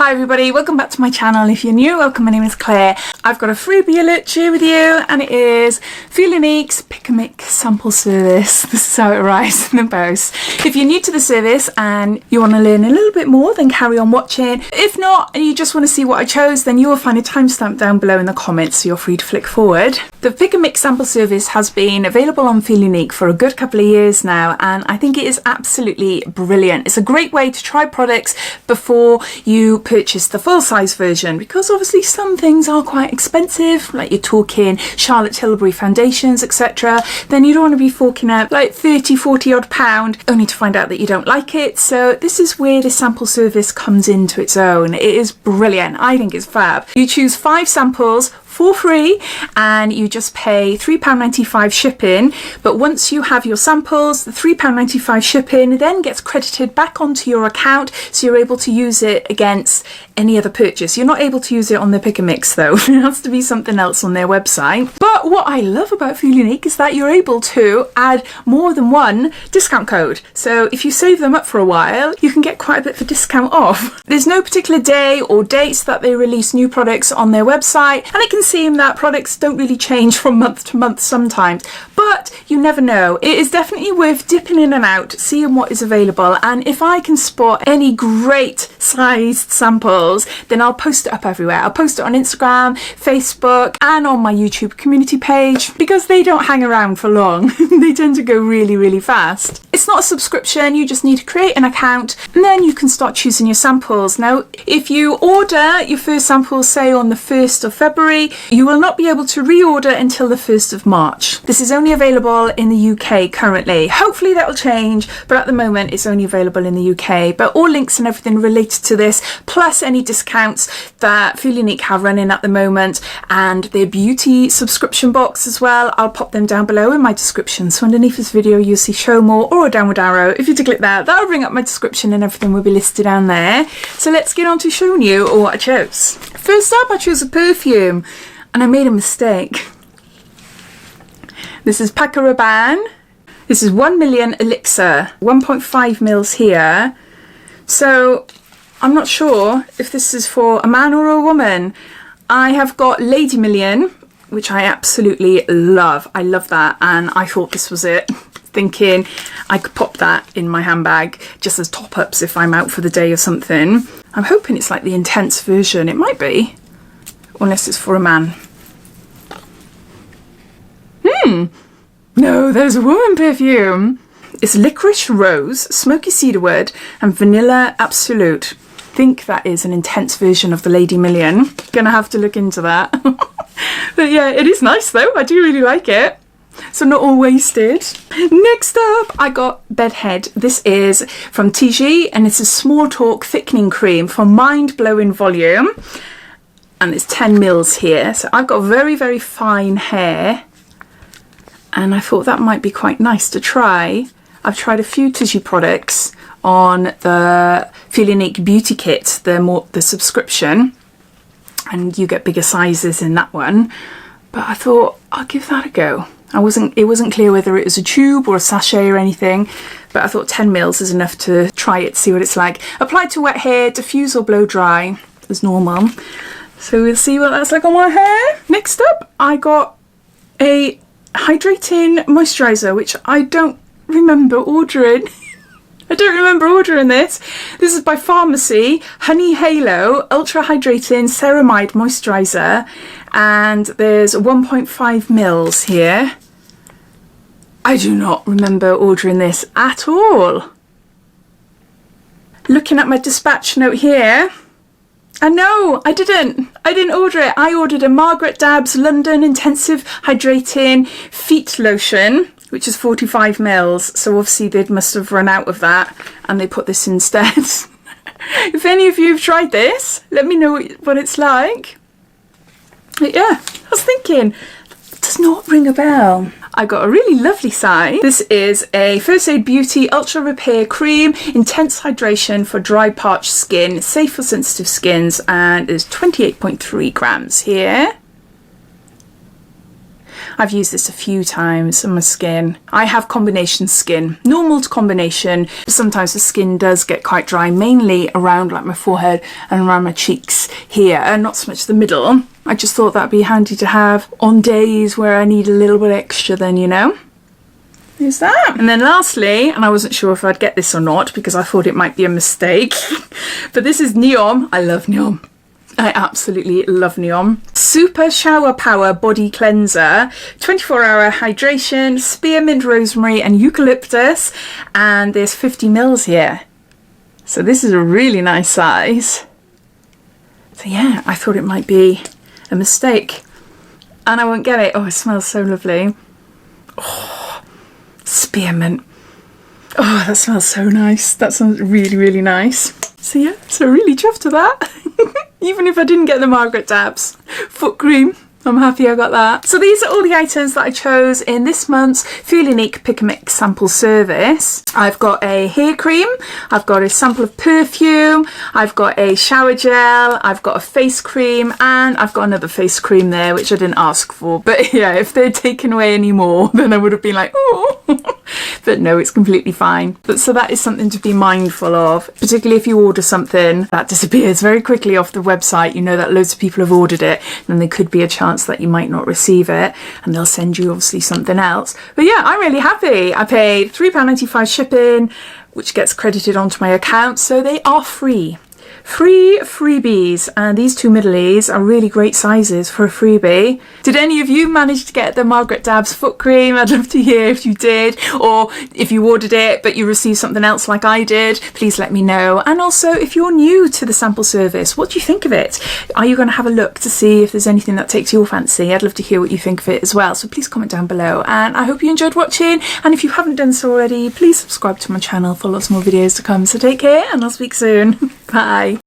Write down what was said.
Hi everybody, welcome back to my channel. If you're new, welcome, my name is Claire. I've got a freebie alert to share with you, and it is Feelunique's Pick a Mix sample service. This is how it arrives in the post. If you're new to the service and you want to learn a little bit more, then carry on watching. If not, and you just want to see what I chose, then you will find a timestamp down below in the comments, so you're free to flick forward. The Pick a Mix sample service has been available on Feelunique for a good couple of years now, and I think it is absolutely brilliant. It's a great way to try products before you purchase the full-size version, because obviously some things are quite expensive, like you're talking Charlotte Tilbury foundations, etc. Then you don't want to be forking out like 30-40 odd pound only to find out that you don't like it. So this is where the sample service comes into its own. It is brilliant. I think it's fab. You choose 5 samples for free and you just pay £3.95 shipping, but once you have your samples, the £3.95 shipping then gets credited back onto your account, so you're able to use it against any other purchase. You're not able to use it on the Pick a Mix though. It has to be something else on their website. But what I love about Feelunique is that you're able to add more than one discount code. So if you save them up for a while, you can get quite a bit of a discount off. There's no particular day or dates that they release new products on their website, and it can seem that products don't really change from month to month sometimes, but you never know. It is definitely worth dipping in and out, seeing what is available, and if I can spot any great sized samples, then I'll post it up everywhere. I'll post it on Instagram, Facebook, and on my YouTube community page, because they don't hang around for long. They tend to go really fast. It's not a subscription, you just need to create an account and then you can start choosing your samples. Now, if you order your first samples, say on the 1st of February, you will not be able to reorder until the 1st of March. This is only available in the UK currently. Hopefully that will change, but at the moment it's only available in the UK. But all links and everything related to this, plus any discounts that Feelunique have running at the moment, and their beauty subscription box as well, I'll pop them down below in my description. So underneath this video you'll see show more or a downward arrow. If you click that, that'll bring up my description and everything will be listed down there. So let's get on to showing you what I chose. First up, I chose a perfume, and I made a mistake. This is Paco Rabanne. This is 1 million elixir, 1.5 mils here. So I'm not sure if this is for a man or a woman. I have got Lady Million, which I absolutely love. I love that, and I thought this was it, thinking I could pop that in my handbag just as top-ups if I'm out for the day or something. I'm hoping it's like the intense version. It might be, unless it's for a man. No, there's a woman perfume. It's licorice rose, smoky cedarwood, and vanilla absolute. I think that is an intense version of the Lady Million. Gonna have to look into that. But yeah, it is nice though. I do really like it. So not all wasted. Next up, I got Bedhead. This is from TG, and it's a Small Talk thickening cream for mind-blowing volume. And it's 10 mils here. So I've got very fine hair, and I thought that might be quite nice to try. I've tried a few tissue products on the Feelunique Beauty Kit, the subscription, and you get bigger sizes in that one. But I thought I'll give that a go. It wasn't clear whether it was a tube or a sachet or anything, but I thought 10 mils is enough to try it, see what it's like. Apply to wet hair, diffuse or blow dry as normal. So we'll see what that's like on my hair. Next up, I got a Hydrating Moisturizer, which I don't remember ordering. I don't remember ordering this. This is by Pharmacy, Honey Halo Ultra Hydrating Ceramide Moisturizer, and there's 1.5 mils here. I do not remember ordering this at all. Looking at my dispatch note here, and no, I didn't order it. I ordered a Margaret Dabbs London Intensive Hydrating Feet Lotion, which is 45 mils. So obviously they must have run out of that and they put this instead. If any of you have tried this, let me know what it's like. But yeah, I was thinking, it does not ring a bell. I got a really lovely size. This is a First Aid Beauty Ultra Repair Cream, Intense Hydration for Dry Parched Skin, safe for sensitive skins, and is 28.3 grams here. I've used this a few times on my skin. I have combination skin, normal to combination, but sometimes the skin does get quite dry, mainly around like my forehead and around my cheeks here, and not so much the middle. I just thought that'd be handy to have on days where I need a little bit extra then, you know. Is that? And then lastly, and I wasn't sure if I'd get this or not because I thought it might be a mistake, but this is Nyon. I love Nyon. I absolutely love Nyon. Super Shower Power Body Cleanser, 24-hour hydration, spearmint, rosemary and eucalyptus, and there's 50 mils here. So this is a really nice size. So yeah, I thought it might be a mistake. And I won't get it. Oh, it smells so lovely. Oh, spearmint. Oh, that smells so nice. That sounds really, really nice. So yeah, so really chuffed to that. Even if I didn't get the Margaret Dabbs foot cream, I'm happy I got that. So these are all the items that I chose in this month's Feelunique Pick a Mix sample service. I've got a hair cream, I've got a sample of perfume, I've got a shower gel, I've got a face cream, and I've got another face cream there which I didn't ask for. But yeah, if they'd taken away any more, then I would have been like, oh. But no, it's completely fine. But so that is something to be mindful of, particularly if you order something that disappears very quickly off the website. You know that loads of people have ordered it, then there could be a chance that you might not receive it, and they'll send you obviously something else. But yeah, I'm really happy. I paid £3.95 shipping, which gets credited onto my account, so they are free. Free freebies, and these two middlies are really great sizes for a freebie. Did any of you manage to get the Margaret Dabbs foot cream? I'd love to hear if you did, or if you ordered it but you received something else like I did, please let me know. And also, if you're new to the sample service, what do you think of it? Are you going to have a look to see if there's anything that takes your fancy? I'd love to hear what you think of it as well, so please comment down below, and I hope you enjoyed watching, and if you haven't done so already, please subscribe to my channel for lots more videos to come. So take care, and I'll speak soon. Bye.